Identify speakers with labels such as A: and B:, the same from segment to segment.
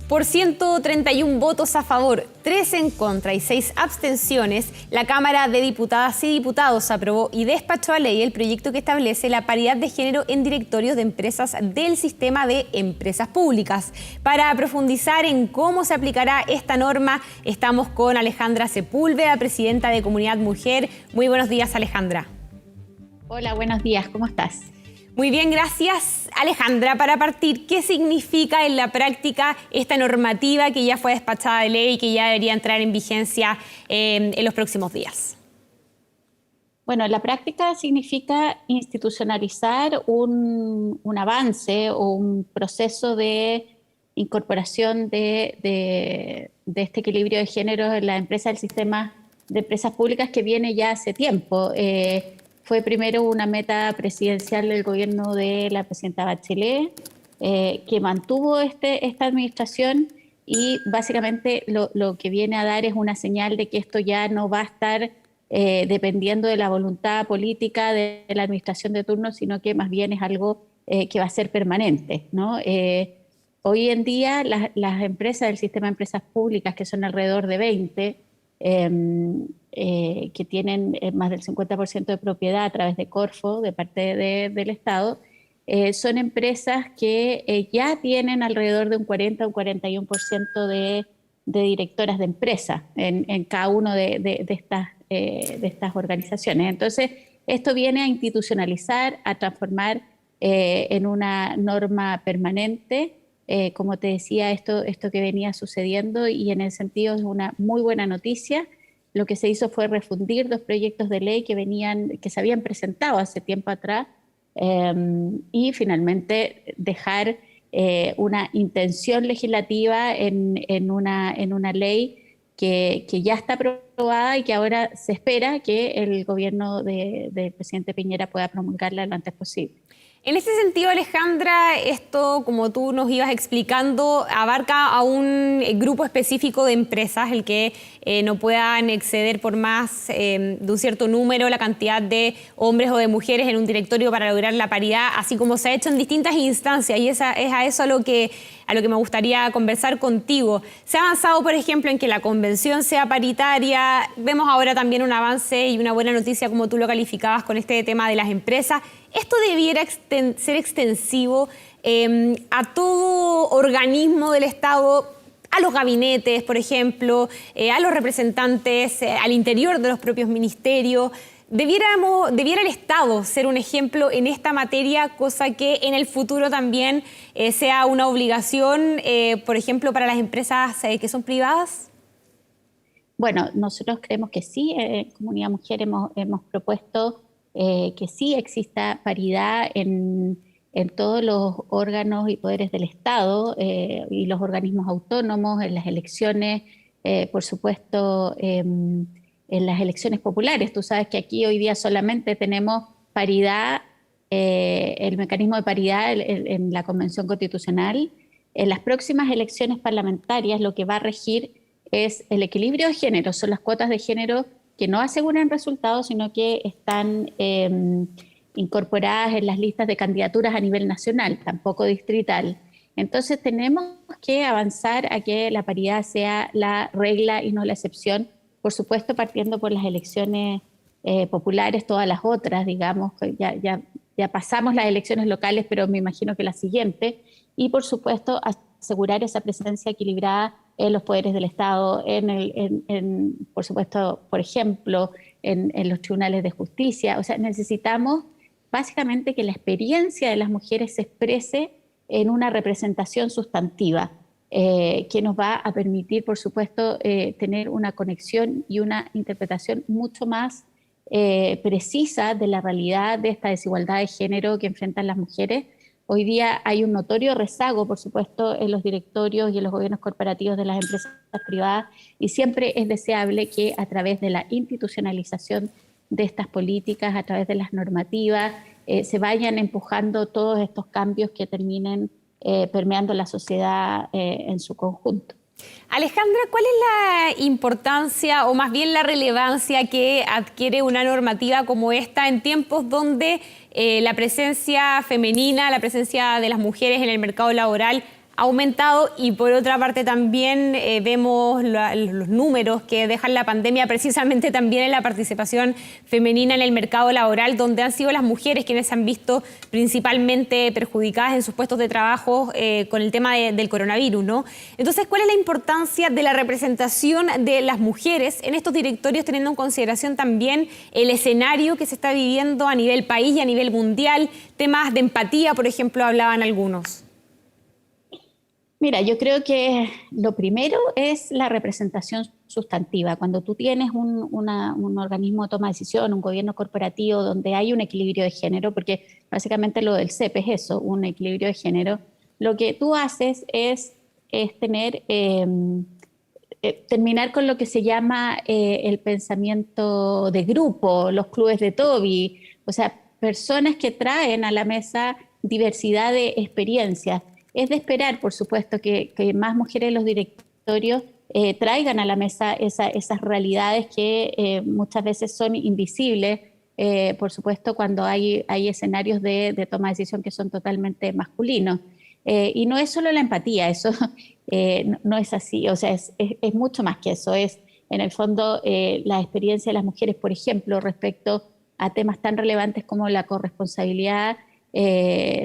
A: Por 131 votos a favor, 3 en contra y 6 abstenciones, la Cámara de Diputadas y Diputados aprobó y despachó a ley el proyecto que establece la paridad de género en directorios de empresas del sistema de empresas públicas. Para profundizar en cómo se aplicará esta norma, estamos con Alejandra Sepúlveda, presidenta de Comunidad Mujer. Muy buenos días, Alejandra.
B: Hola, buenos días, ¿cómo estás?
A: Muy bien, gracias. Alejandra, para partir, ¿qué significa en la práctica esta normativa que ya fue despachada de ley y que ya debería entrar en vigencia en los próximos días?
B: Bueno, en la práctica significa institucionalizar un avance o un proceso de incorporación de este equilibrio de género en la empresa del sistema de empresas públicas que viene ya hace tiempo. Fue primero una meta presidencial del gobierno de la presidenta Bachelet, que mantuvo esta administración y básicamente lo que viene a dar es una señal de que esto ya no va a estar dependiendo de la voluntad política de la administración de turno, sino que más bien es algo que va a ser permanente, ¿no? Hoy en día las empresas del sistema de empresas públicas, que son alrededor de 20, que tienen más del 50% de propiedad a través de Corfo, de parte del Estado, son empresas que ya tienen alrededor de un 40 o un 41% de directoras de empresas en cada uno de estas organizaciones. Entonces, esto viene a institucionalizar, a transformar en una norma permanente. Como te decía, esto que venía sucediendo, y en ese sentido es una muy buena noticia. Lo que se hizo fue refundir 2 proyectos de ley que se habían presentado hace tiempo atrás y finalmente dejar una intención legislativa en una ley que ya está aprobada y que ahora se espera que el gobierno del presidente Piñera pueda promulgarla lo antes posible.
A: En ese sentido, Alejandra, esto, como tú nos ibas explicando, abarca a un grupo específico de empresas, el que no puedan exceder por más de un cierto número la cantidad de hombres o de mujeres en un directorio para lograr la paridad, así como se ha hecho en distintas instancias, y es a eso a lo que me gustaría conversar contigo. Se ha avanzado, por ejemplo, en que la convención sea paritaria. Vemos ahora también un avance y una buena noticia, como tú lo calificabas, con este tema de las empresas. ¿Esto debiera ser extensivo a todo organismo del Estado, a los gabinetes, por ejemplo, a los representantes, al interior de los propios ministerios? ¿Debiera el Estado ser un ejemplo en esta materia, cosa que en el futuro también sea una obligación, por ejemplo, para las empresas que son privadas?
B: Bueno, nosotros creemos que sí. En Comunidad Mujer hemos propuesto que sí exista paridad en todos los órganos y poderes del Estado y los organismos autónomos, en las elecciones, por supuesto, en las elecciones populares. Tú sabes que aquí hoy día solamente tenemos paridad, el mecanismo de paridad en la Convención Constitucional. En las próximas elecciones parlamentarias lo que va a regir es el equilibrio de género, son las cuotas de género que no aseguran resultados, sino que están incorporadas en las listas de candidaturas a nivel nacional, tampoco distrital. Entonces tenemos que avanzar a que la paridad sea la regla y no la excepción, por supuesto partiendo por las elecciones populares, todas las otras, digamos, ya pasamos las elecciones locales, pero me imagino que la siguiente, y por supuesto asegurar esa presencia equilibrada en los poderes del Estado, por supuesto, por ejemplo, en los tribunales de justicia. O sea, necesitamos básicamente que la experiencia de las mujeres se exprese en una representación sustantiva, que nos va a permitir, por supuesto, tener una conexión y una interpretación mucho más precisa de la realidad de esta desigualdad de género que enfrentan las mujeres. Hoy día hay un notorio rezago, por supuesto, en los directorios y en los gobiernos corporativos de las empresas privadas, y siempre es deseable que a través de la institucionalización de estas políticas, a través de las normativas, se vayan empujando todos estos cambios que terminen permeando la sociedad en su conjunto.
A: Alejandra, ¿cuál es la importancia o más bien la relevancia que adquiere una normativa como esta en tiempos donde la presencia femenina, la presencia de las mujeres en el mercado laboral ha aumentado, y por otra parte también vemos los números que dejan la pandemia precisamente también en la participación femenina en el mercado laboral, donde han sido las mujeres quienes se han visto principalmente perjudicadas en sus puestos de trabajo con el tema del coronavirus, ¿no? Entonces, ¿cuál es la importancia de la representación de las mujeres en estos directorios, teniendo en consideración también el escenario que se está viviendo a nivel país y a nivel mundial? Temas de empatía, por ejemplo, hablaban algunos.
B: Mira, yo creo que lo primero es la representación sustantiva. Cuando tú tienes un organismo de toma de decisión, un gobierno corporativo donde hay un equilibrio de género, porque básicamente lo del CEP es eso, un equilibrio de género, lo que tú haces es tener, terminar con lo que se llama el pensamiento de grupo, los clubes de Toby, o sea, personas que traen a la mesa diversidad de experiencias. Es de esperar, por supuesto, que más mujeres en los directorios traigan a la mesa esas realidades que muchas veces son invisibles, por supuesto, cuando hay escenarios de toma de decisión que son totalmente masculinos. Y no es solo la empatía, eso no es así, o sea, es mucho más que eso, es en el fondo la experiencia de las mujeres, por ejemplo, respecto a temas tan relevantes como la corresponsabilidad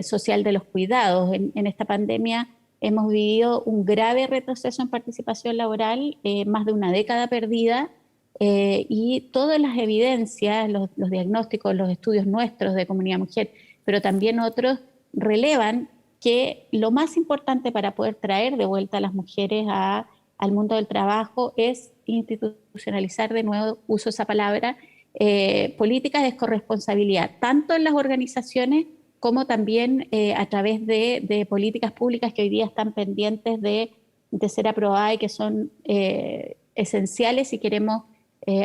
B: social de los cuidados. En esta pandemia hemos vivido un grave retroceso en participación laboral, más de una década perdida, y todas las evidencias, los diagnósticos, los estudios nuestros de Comunidad Mujer, pero también otros, relevan que lo más importante para poder traer de vuelta a las mujeres al mundo del trabajo es institucionalizar, de nuevo uso esa palabra, políticas de corresponsabilidad, tanto en las organizaciones como también a través de políticas públicas que hoy día están pendientes de ser aprobadas y que son esenciales si queremos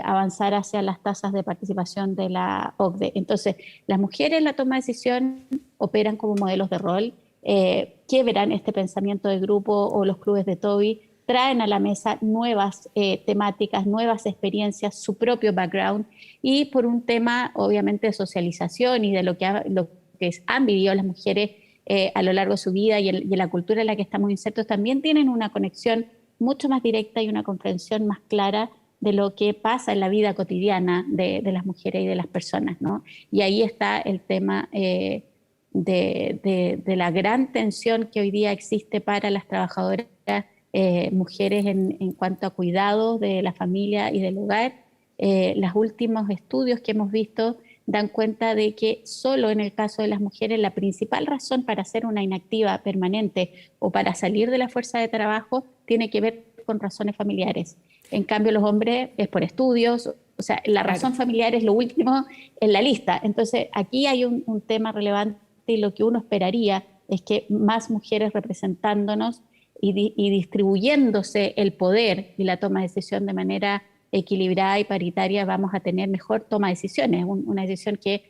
B: avanzar hacia las tasas de participación de la OCDE. Entonces, las mujeres en la toma de decisión operan como modelos de rol, quiebran este pensamiento de grupo o los clubes de Toby, traen a la mesa nuevas temáticas, nuevas experiencias, su propio background, y por un tema obviamente de socialización y de lo que han vivido las mujeres a lo largo de su vida y en la cultura en la que estamos insertos, también tienen una conexión mucho más directa y una comprensión más clara de lo que pasa en la vida cotidiana de las mujeres y de las personas, ¿no? Y ahí está el tema de la gran tensión que hoy día existe para las trabajadoras mujeres en cuanto a cuidados de la familia y del hogar. Los últimos estudios que hemos visto dan cuenta de que solo en el caso de las mujeres la principal razón para ser una inactiva permanente o para salir de la fuerza de trabajo tiene que ver con razones familiares. En cambio, los hombres es por estudios, o sea, la razón familiar es lo último en la lista. Entonces, aquí hay un tema relevante y lo que uno esperaría es que más mujeres representándonos y distribuyéndose el poder y la toma de decisión de manera equilibrada y paritaria, vamos a tener mejor toma de decisiones, una decisión que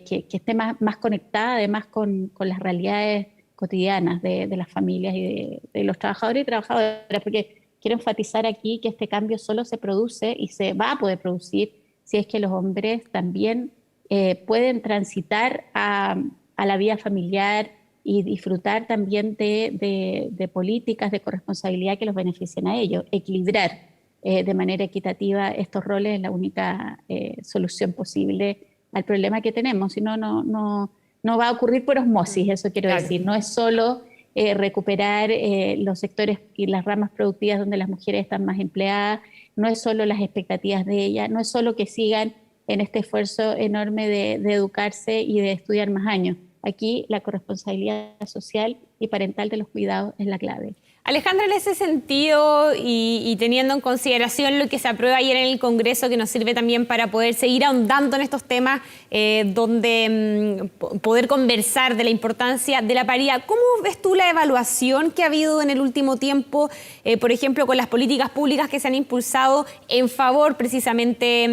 B: esté más conectada además con las realidades cotidianas de las familias y de los trabajadores y trabajadoras, porque quiero enfatizar aquí que este cambio solo se produce y se va a poder producir si es que los hombres también pueden transitar a la vida familiar y disfrutar también de políticas de corresponsabilidad que los beneficien a ellos. Equilibrar de manera equitativa estos roles es la única solución posible al problema que tenemos. Si no, no va a ocurrir por osmosis, eso quiero decir. No es solo recuperar los sectores y las ramas productivas donde las mujeres están más empleadas, no es solo las expectativas de ellas, no es solo que sigan en este esfuerzo enorme de educarse y de estudiar más años. Aquí la corresponsabilidad social y parental de los cuidados es la clave.
A: Alejandra, en ese sentido y teniendo en consideración lo que se aprueba ayer en el Congreso, que nos sirve también para poder seguir ahondando en estos temas, donde poder conversar de la importancia de la paridad, ¿cómo ves tú la evaluación que ha habido en el último tiempo, por ejemplo, con las políticas públicas que se han impulsado en favor precisamente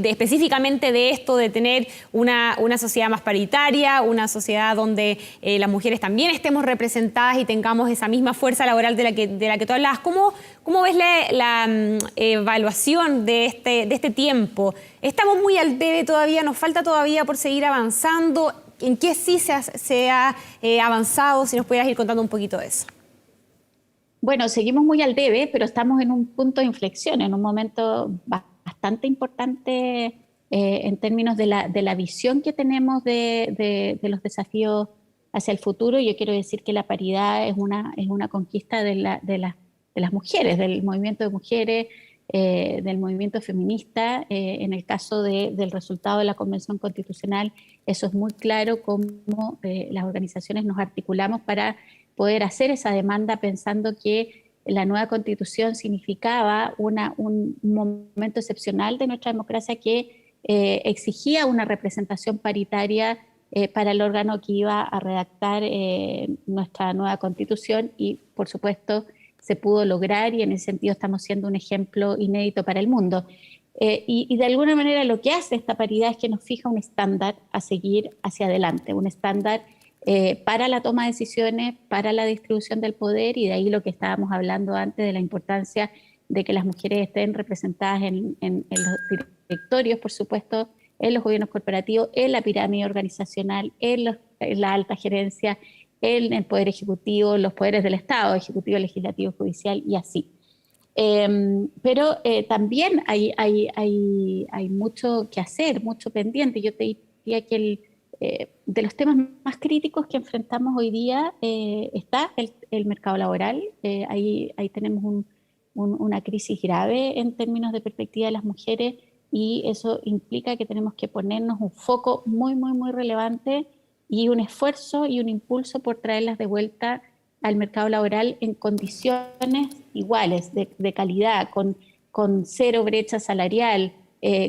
A: específicamente de esto, de tener una sociedad más paritaria, una sociedad donde las mujeres también estemos representadas y tengamos esa misma fuerza laboral de la que tú hablabas? ¿Cómo ves la evaluación de este tiempo? ¿Estamos muy al debe todavía? ¿Nos falta todavía por seguir avanzando? ¿En qué sí se ha avanzado? Si nos pudieras ir contando un poquito de eso.
B: Bueno, seguimos muy al debe, pero estamos en un punto de inflexión, en un momento bastante importante en términos de la visión que tenemos de los desafíos hacia el futuro. Yo quiero decir que la paridad es una conquista de las mujeres, del movimiento de mujeres, del movimiento feminista. En el caso del resultado de la Convención Constitucional, eso es muy claro cómo las organizaciones nos articulamos para poder hacer esa demanda pensando que la nueva constitución significaba un momento excepcional de nuestra democracia que exigía una representación paritaria para el órgano que iba a redactar nuestra nueva constitución y, por supuesto, se pudo lograr y en ese sentido estamos siendo un ejemplo inédito para el mundo. Y de alguna manera lo que hace esta paridad es que nos fija un estándar a seguir hacia adelante, un estándar para la toma de decisiones, para la distribución del poder y de ahí lo que estábamos hablando antes de la importancia de que las mujeres estén representadas en los directorios, por supuesto, en los gobiernos corporativos, en la pirámide organizacional, en la alta gerencia, en el poder ejecutivo, los poderes del Estado, ejecutivo, legislativo, judicial y así. Pero también hay mucho que hacer, mucho pendiente. Yo te diría que de los temas más críticos que enfrentamos hoy día está el mercado laboral. Ahí tenemos una crisis grave en términos de perspectiva de las mujeres y eso implica que tenemos que ponernos un foco muy, muy, muy relevante y un esfuerzo y un impulso por traerlas de vuelta al mercado laboral en condiciones iguales, de calidad, con cero brecha salarial,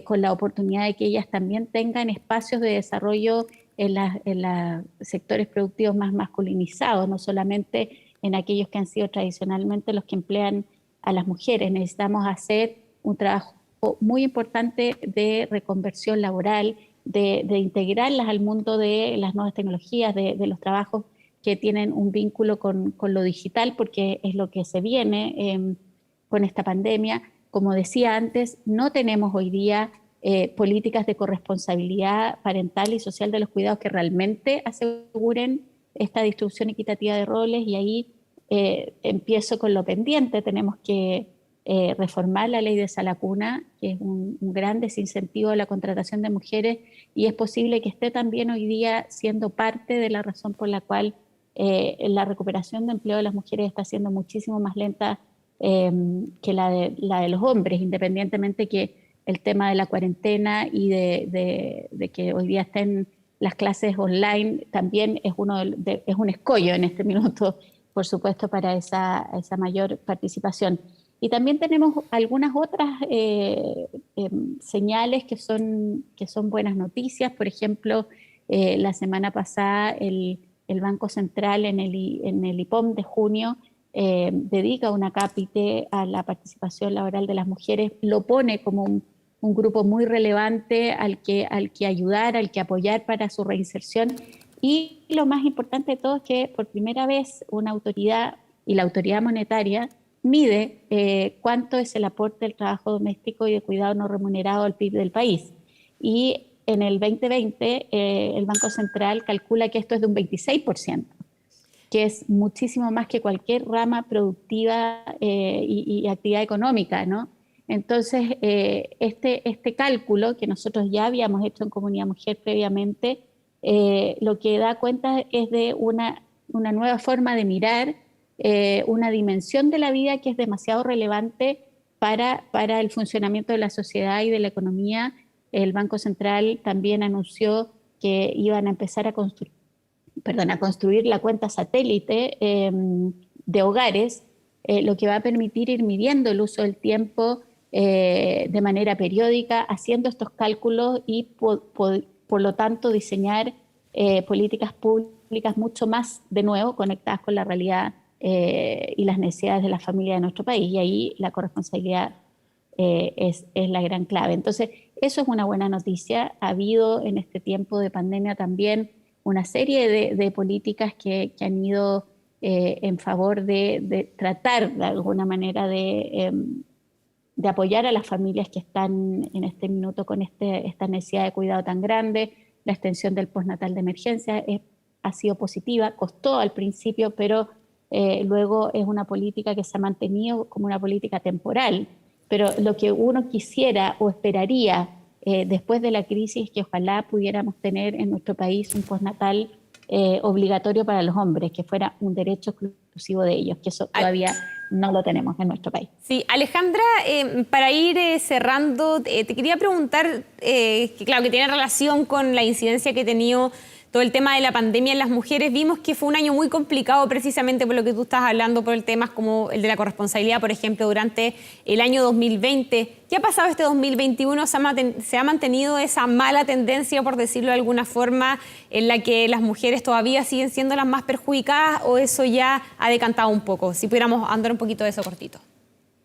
B: con la oportunidad de que ellas también tengan espacios de desarrollo en los sectores productivos más masculinizados, no solamente en aquellos que han sido tradicionalmente los que emplean a las mujeres. Necesitamos hacer un trabajo muy importante de reconversión laboral, de integrarlas al mundo de las nuevas tecnologías, de los trabajos que tienen un vínculo con lo digital, porque es lo que se viene con esta pandemia. Como decía antes, no tenemos hoy día políticas de corresponsabilidad parental y social de los cuidados que realmente aseguren esta distribución equitativa de roles y ahí empiezo con lo pendiente. Tenemos que reformar la ley de sala cuna, que es un gran desincentivo a la contratación de mujeres y es posible que esté también hoy día siendo parte de la razón por la cual la recuperación de empleo de las mujeres está siendo muchísimo más lenta que la de los hombres, independientemente que el tema de la cuarentena y de que hoy día estén las clases online también es, es un escollo en este minuto, por supuesto, para esa mayor participación. Y también tenemos algunas otras señales que son buenas noticias. Por ejemplo, la semana pasada el Banco Central en el IPOM de junio dedica una cápite a la participación laboral de las mujeres, lo pone como un grupo muy relevante al que ayudar, al que apoyar para su reinserción. Y lo más importante de todo es que por primera vez una autoridad y la autoridad monetaria mide cuánto es el aporte del trabajo doméstico y de cuidado no remunerado al PIB del país. Y en el 2020 el Banco Central calcula que esto es de un 26%, que es muchísimo más que cualquier rama productiva y actividad económica, ¿no? Entonces, este cálculo que nosotros ya habíamos hecho en Comunidad Mujer previamente, lo que da cuenta es de una nueva forma de mirar una dimensión de la vida que es demasiado relevante para el funcionamiento de la sociedad y de la economía. El Banco Central también anunció que iban a empezar a construir la cuenta satélite de hogares, lo que va a permitir ir midiendo el uso del tiempo de manera periódica, haciendo estos cálculos y por lo tanto diseñar políticas públicas mucho más, de nuevo, conectadas con la realidad y las necesidades de la familia de nuestro país. Y ahí la corresponsabilidad es la gran clave. Entonces, eso es una buena noticia. Ha habido en este tiempo de pandemia también una serie de políticas que han ido en favor de tratar de alguna manera de apoyar a las familias que están en este minuto con esta necesidad de cuidado tan grande. La extensión del postnatal de emergencia ha sido positiva, costó al principio, pero luego es una política que se ha mantenido como una política temporal, pero lo que uno quisiera o esperaría después de la crisis es que ojalá pudiéramos tener en nuestro país un postnatal obligatorio para los hombres, que fuera un derecho exclusivo de ellos, que eso todavía no lo tenemos en nuestro país.
A: Sí, Alejandra, para ir cerrando, te quería preguntar, que claro, que tiene relación con la incidencia que ha tenido todo el tema de la pandemia en las mujeres. Vimos que fue un año muy complicado precisamente por lo que tú estás hablando, por el tema como el de la corresponsabilidad, por ejemplo, durante el año 2020. ¿Qué ha pasado este 2021? ¿Se ha mantenido esa mala tendencia, por decirlo de alguna forma, en la que las mujeres todavía siguen siendo las más perjudicadas, o eso ya ha decantado un poco? Si pudiéramos andar un poquito de eso cortito.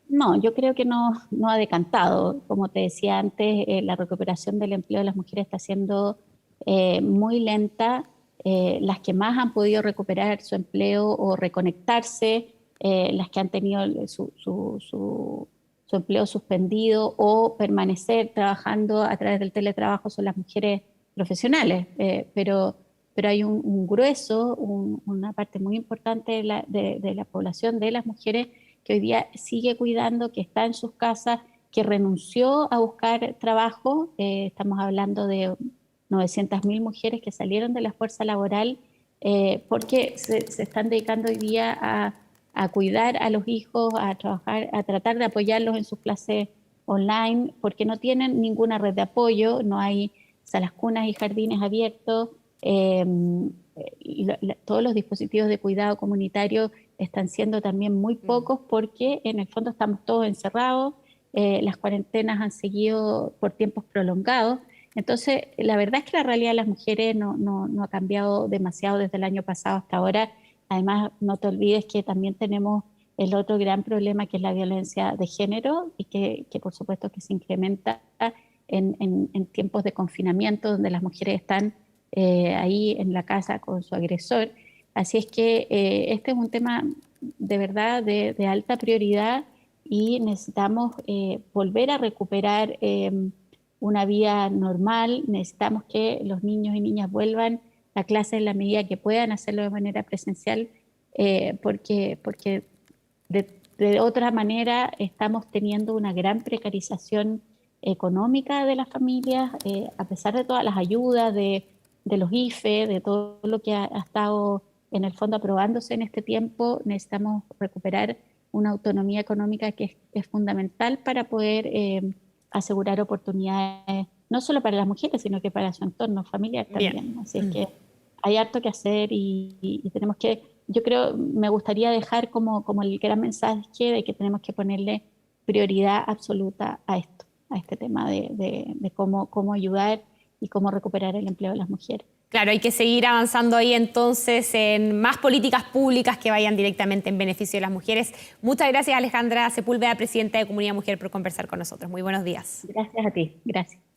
B: No, yo creo que no ha decantado. Como te decía antes, la recuperación del empleo de las mujeres está siendo muy lenta. Las que más han podido recuperar su empleo o reconectarse, las que han tenido su empleo suspendido o permanecer trabajando a través del teletrabajo son las mujeres profesionales. Pero hay un grueso, una parte muy importante de la población de las mujeres que hoy día sigue cuidando, que está en sus casas, que renunció a buscar trabajo. Estamos hablando de 900.000 mujeres que salieron de la fuerza laboral porque se están dedicando hoy día a cuidar a los hijos, a trabajar, a tratar de apoyarlos en sus clases online, porque no tienen ninguna red de apoyo, no hay salas cunas y jardines abiertos. Todos los dispositivos de cuidado comunitario están siendo también muy pocos porque en el fondo estamos todos encerrados, las cuarentenas han seguido por tiempos prolongados. Entonces, la verdad es que la realidad de las mujeres no ha cambiado demasiado desde el año pasado hasta ahora. Además, no te olvides que también tenemos el otro gran problema, que es la violencia de género, y que por supuesto que se incrementa en tiempos de confinamiento, donde las mujeres están ahí en la casa con su agresor. Así es que este es un tema de verdad de alta prioridad y necesitamos volver a recuperar una vida normal. Necesitamos que los niños y niñas vuelvan a clase en la medida que puedan hacerlo de manera presencial, porque de otra manera estamos teniendo una gran precarización económica de las familias, a pesar de todas las ayudas de los IFE, de todo lo que ha estado en el fondo aprobándose en este tiempo. Necesitamos recuperar una autonomía económica que es fundamental para poder asegurar oportunidades, no solo para las mujeres, sino que para su entorno familiar también. Bien. Así es que hay harto que hacer y tenemos que, yo creo, me gustaría dejar como el gran mensaje de que tenemos que ponerle prioridad absoluta a esto, a este tema de cómo ayudar y cómo recuperar el empleo de las mujeres.
A: Claro, hay que seguir avanzando ahí entonces en más políticas públicas que vayan directamente en beneficio de las mujeres. Muchas gracias, Alejandra Sepúlveda, presidenta de Comunidad Mujer, por conversar con nosotros. Muy buenos días.
B: Gracias a ti, gracias.